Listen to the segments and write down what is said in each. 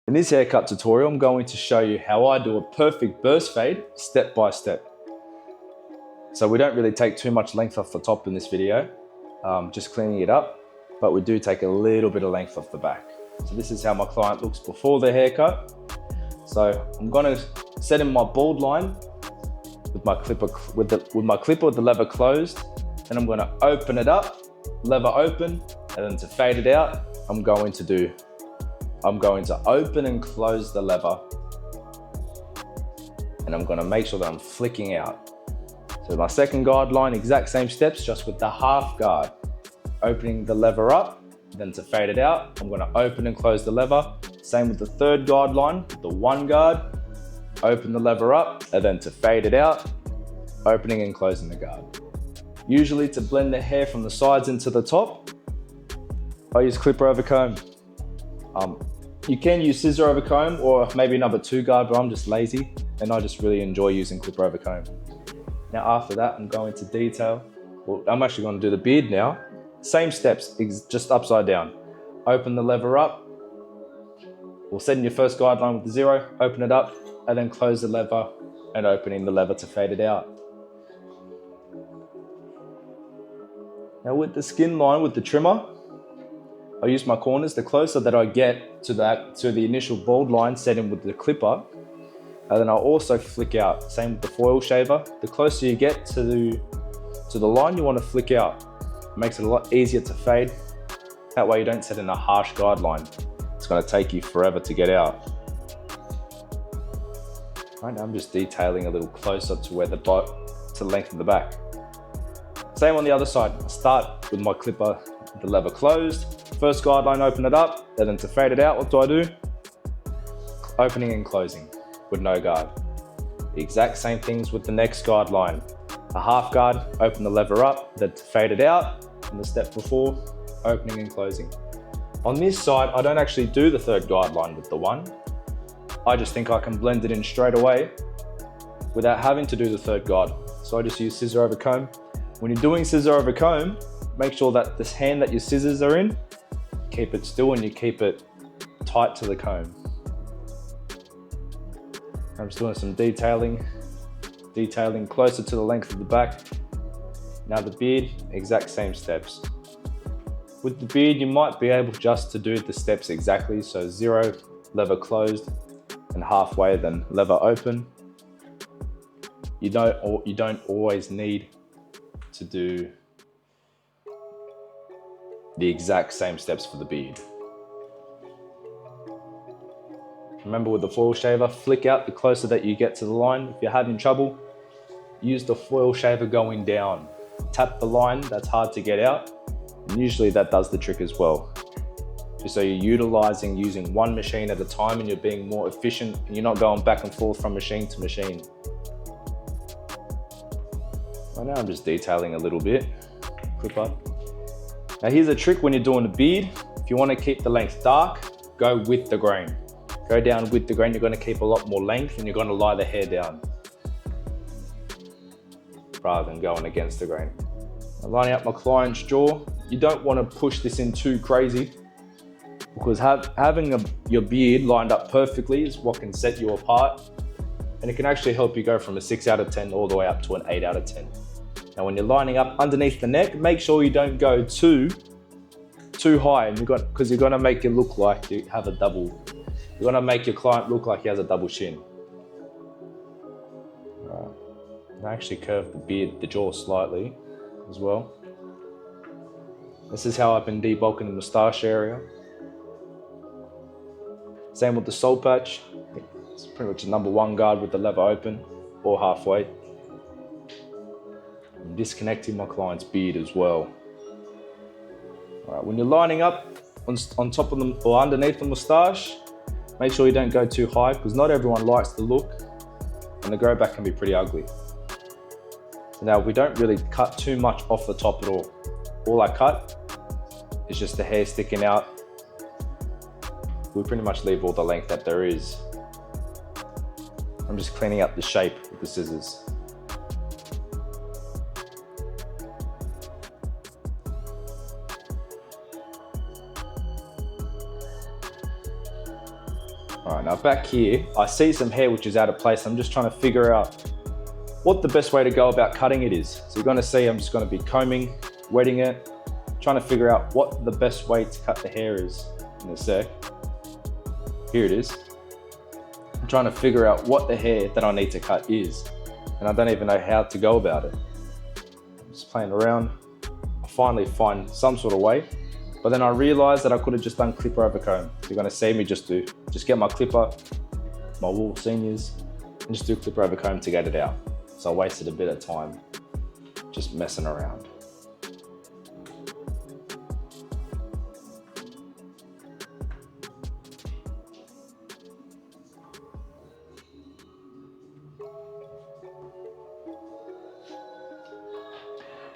In this haircut tutorial, I'm going to show you how I do a perfect burst fade step by step. So we don't really take too much length off the top in this video, just cleaning it up, but we do take a little bit of length off the back. So this is how my client looks before the haircut. So I'm going to set in my bald line with my clipper with the lever closed, and I'm going to open it up, lever open, and then to fade it out, I'm going to open and close the lever, and I'm going to make sure that I'm flicking out. So my second guard line, exact same steps, just with the half guard. Opening the lever up, then to fade it out, I'm going to open and close the lever. Same with the third guard line, with the one guard, open the lever up, and then to fade it out, opening and closing the guard. Usually to blend the hair from the sides into the top, I use clipper over comb. You can use scissor over comb or maybe number 2 guard, but I'm just lazy and I just really enjoy using clipper over comb. Now after that, I'm going to detail. Well, I'm actually going to do the beard now. Same steps, just upside down. Open the lever up. We'll set in your first guide line with the 0, open it up, and then close the lever and opening the lever to fade it out. Now with the skin line, with the trimmer, I use my corners. The closer that I get to the initial bald line set in with the clipper, and then I'll also flick out. Same with the foil shaver. The closer you get to the line, you want to flick out. It makes it a lot easier to fade. That way you don't set in a harsh guide line. It's going to take you forever to get out. Right now I'm just detailing a little closer to where the length of the back. Same on the other side. I start with my clipper, the lever closed. First guide line, open it up, and then to fade it out, what do? Opening and closing with no guard. The exact same things with the next guard line. A half guard, open the lever up, then to fade it out, and the step before, opening and closing. On this side, I don't actually do the third guide line with the 1. I just think I can blend it in straight away without having to do the third guide. So I just use scissor over comb. When you're doing scissor over comb, make sure that this hand that your scissors are in, keep it still and you keep it tight to the comb. I'm just doing some detailing closer to the length of the back. Now the beard, exact same steps. With the beard, you might be able just to do the steps exactly. So 0, lever closed, and halfway, then lever open. You don't always need to do the exact same steps for the beard. Remember with the foil shaver, flick out the closer that you get to the line. If you're having trouble, use the foil shaver going down. Tap the line, that's hard to get out. And usually that does the trick as well. Just so you're using one machine at a time and you're being more efficient and you're not going back and forth from machine to machine. Right now I'm just detailing a little bit. Clip up. Now here's a trick when you're doing a beard. If you want to keep the length dark, go with the grain. Go down with the grain, you're going to keep a lot more length and you're going to lie the hair down rather than going against the grain. Now, lining up my client's jaw, you don't want to push this in too crazy because having your beard lined up perfectly is what can set you apart, and it can actually help you go from a 6 out of 10 all the way up to an 8 out of 10. Now when you're lining up underneath the neck, make sure you don't go too high, and because you're going to make it look like you have a double. You're going to make your client look like he has a double chin. Right. I actually curve the jaw slightly as well. This is how I've been debulking the moustache area. Same with the soul patch. It's pretty much a number 1 guard with the lever open or halfway. I'm disconnecting my client's beard as well. All right, when you're lining up on top of them or underneath the moustache, make sure you don't go too high because not everyone likes the look and the grow back can be pretty ugly. So now we don't really cut too much off the top at all. All I cut is just the hair sticking out. We pretty much leave all the length that there is. I'm just cleaning up the shape with the scissors. All right, now back here, I see some hair which is out of place. I'm just trying to figure out what the best way to go about cutting it is. So you're gonna see I'm just gonna be combing, wetting it, trying to figure out what the best way to cut the hair is in a sec. Here it is. I'm trying to figure out what the hair that I need to cut is, and I don't even know how to go about it. I'm just playing around. I finally find some sort of way, but then I realized that I could have just done clipper over comb. You're gonna see me just get my clipper, my wool seniors, and just do clipper over comb to get it out. So I wasted a bit of time just messing around.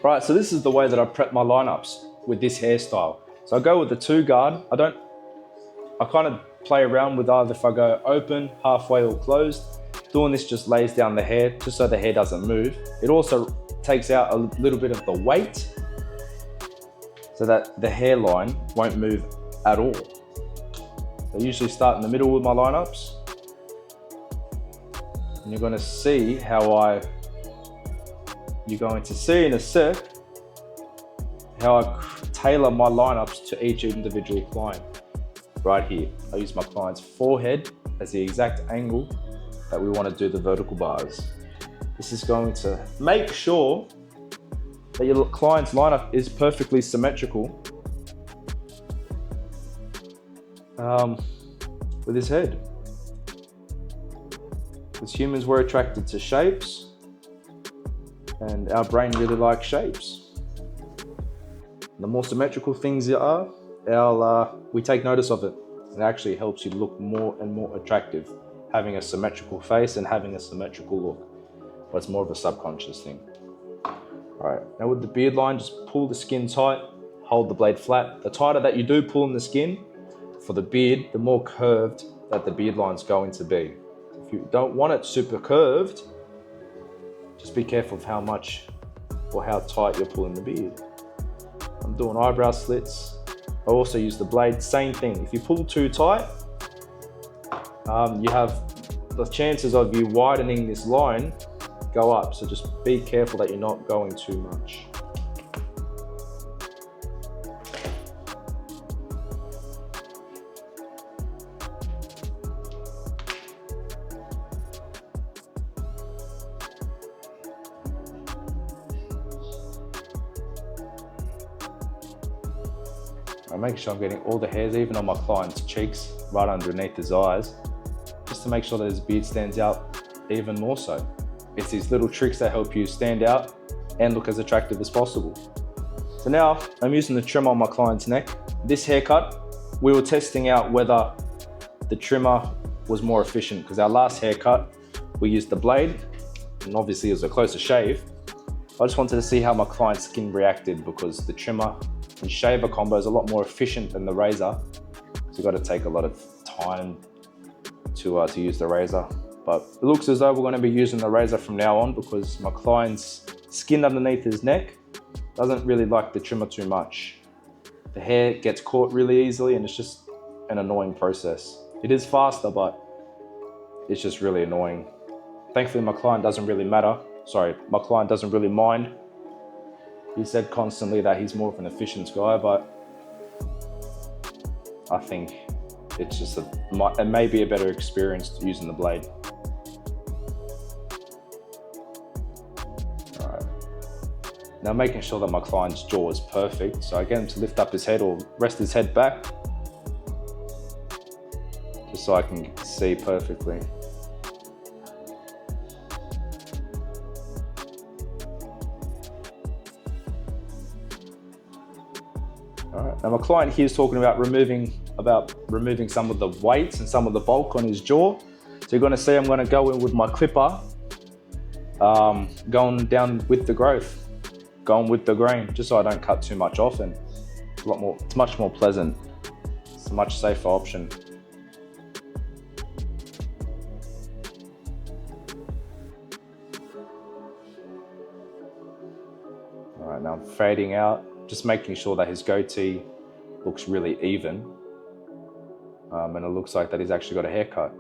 Right, so this is the way that I prep my lineups with this hairstyle. So I go with the 2 guard. I kind of play around with either if I go open, halfway or closed. Doing this just lays down the hair just so the hair doesn't move. It also takes out a little bit of the weight so that the hairline won't move at all. So I usually start in the middle with my lineups. And you're going to see you're going to see in a sec how I tailor my lineups to each individual client. Right here, I use my client's forehead as the exact angle that we want to do the vertical bars. This is going to make sure that your client's lineup is perfectly symmetrical with his head. As humans, we're attracted to shapes, and our brain really likes shapes. The more symmetrical things are, we take notice of it. It actually helps you look more and more attractive, having a symmetrical face and having a symmetrical look. But it's more of a subconscious thing. All right, now with the beard line, just pull the skin tight, hold the blade flat. The tighter that you do pull in the skin for the beard, the more curved that the beard line's going to be. If you don't want it super curved, just be careful of how much or how tight you're pulling the beard. I'm doing eyebrow slits. I also use the blade, same thing. If you pull too tight, you have the chances of you widening this line go up. So just be careful that you're not going too much. I make sure I'm getting all the hairs, even on my client's cheeks, right underneath his eyes, just to make sure that his beard stands out even more so. It's these little tricks that help you stand out and look as attractive as possible. So now I'm using the trimmer on my client's neck. This haircut, we were testing out whether the trimmer was more efficient, because our last haircut, we used the blade, and obviously it was a closer shave. I just wanted to see how my client's skin reacted, because the trimmer and shaver combo is a lot more efficient than the razor. So you've got to take a lot of time to use the razor. But it looks as though we're going to be using the razor from now on, because my client's skin underneath his neck doesn't really like the trimmer too much. The hair gets caught really easily, and it's just an annoying process. It is faster, but it's just really annoying. Thankfully, my client doesn't really mind. He said constantly that he's more of an efficient guy, but I think it's just it may be a better experience using the blade. All right. Now making sure that my client's jaw is perfect. So I get him to lift up his head or rest his head back, just so I can see perfectly. All right. Now my client here is talking about removing some of the weights and some of the bulk on his jaw. So you're going to see I'm going to go in with my clipper, going down with the growth, going with the grain, just so I don't cut too much off, and it's much more pleasant. It's a much safer option. All right, now I'm fading out, just making sure that his goatee looks really even. and it looks like that he's actually got a haircut.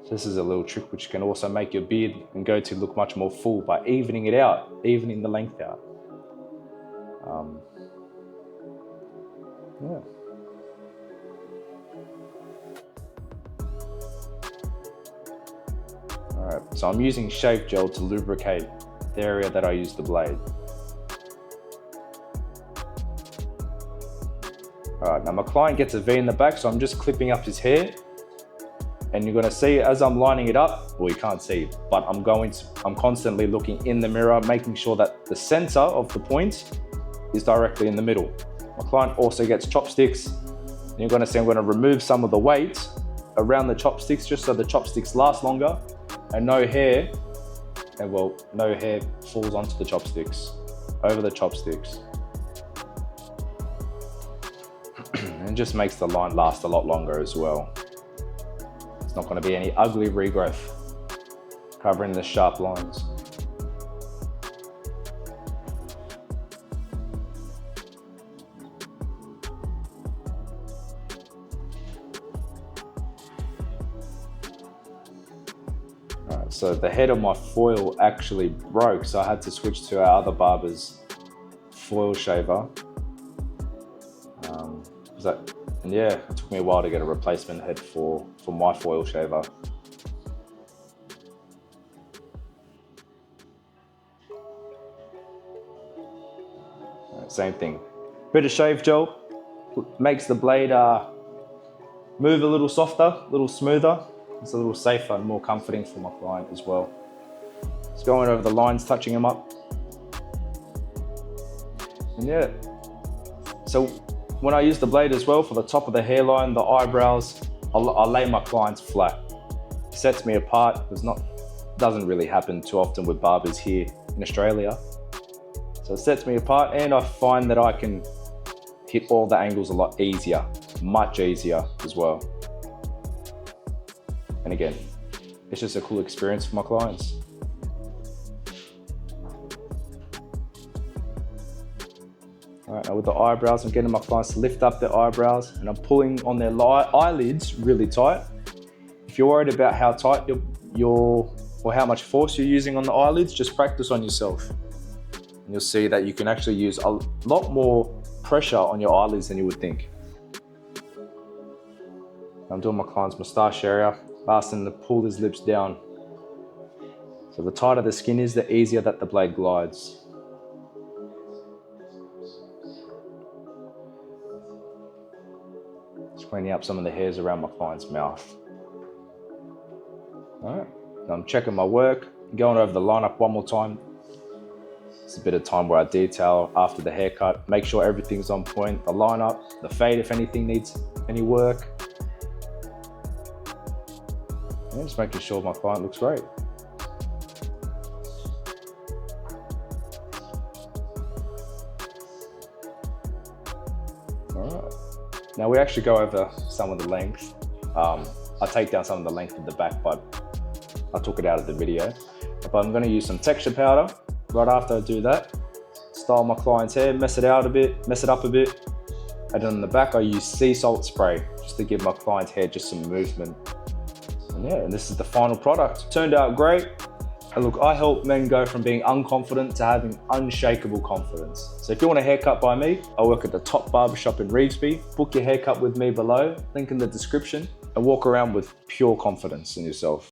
So this is a little trick which can also make your beard and goatee look much more full by evening it out, evening the length out. Yeah. Alright, so I'm using shave gel to lubricate the area that I use the blade. Alright, now my client gets a V in the back, so I'm just clipping up his hair. And you're gonna see as I'm lining it up, well, you can't see, but I'm constantly looking in the mirror, making sure that the center of the point is directly in the middle. My client also gets chopsticks, and you're gonna see I'm gonna remove some of the weight around the chopsticks just so the chopsticks last longer and no hair falls onto the chopsticks, over the chopsticks. And it just makes the line last a lot longer as well. It's not going to be any ugly regrowth covering the sharp lines. Alright, so the head of my foil actually broke, so I had to switch to our other barber's foil shaver. And yeah, it took me a while to get a replacement head for my foil shaver. Right, same thing. Bit of shave gel makes the blade move a little softer, a little smoother. It's a little safer and more comforting for my client as well. Just going over the lines, touching them up. And yeah, so when I use the blade as well for the top of the hairline, the eyebrows, I'll lay my clients flat. It sets me apart. Doesn't really happen too often with barbers here in Australia. So it sets me apart, and I find that I can hit all the angles a lot easier, much easier as well. And again, it's just a cool experience for my clients. Alright, now with the eyebrows, I'm getting my clients to lift up their eyebrows and I'm pulling on their eyelids really tight. If you're worried about how tight or how much force you're using on the eyelids, just practice on yourself. And you'll see that you can actually use a lot more pressure on your eyelids than you would think. I'm doing my client's moustache area, asking him to pull his lips down. So the tighter the skin is, the easier that the blade glides. Just cleaning up some of the hairs around my client's mouth. All right, now I'm checking my work, going over the lineup one more time. It's a bit of time where I detail after the haircut, make sure everything's on point, the lineup, the fade if anything needs any work. And just making sure my client looks great. All right. Now we actually go over some of the length. I take down some of the length of the back, but I took it out of the video. But I'm going to use some texture powder right after I do that. Style my client's hair, mess it up a bit. And then on the back I use sea salt spray just to give my client's hair just some movement. And yeah, and this is the final product. Turned out great. And look, I help men go from being unconfident to having unshakable confidence. So if you want a haircut by me, I work at the top barbershop in Revesby. Book your haircut with me below, link in the description, and walk around with pure confidence in yourself.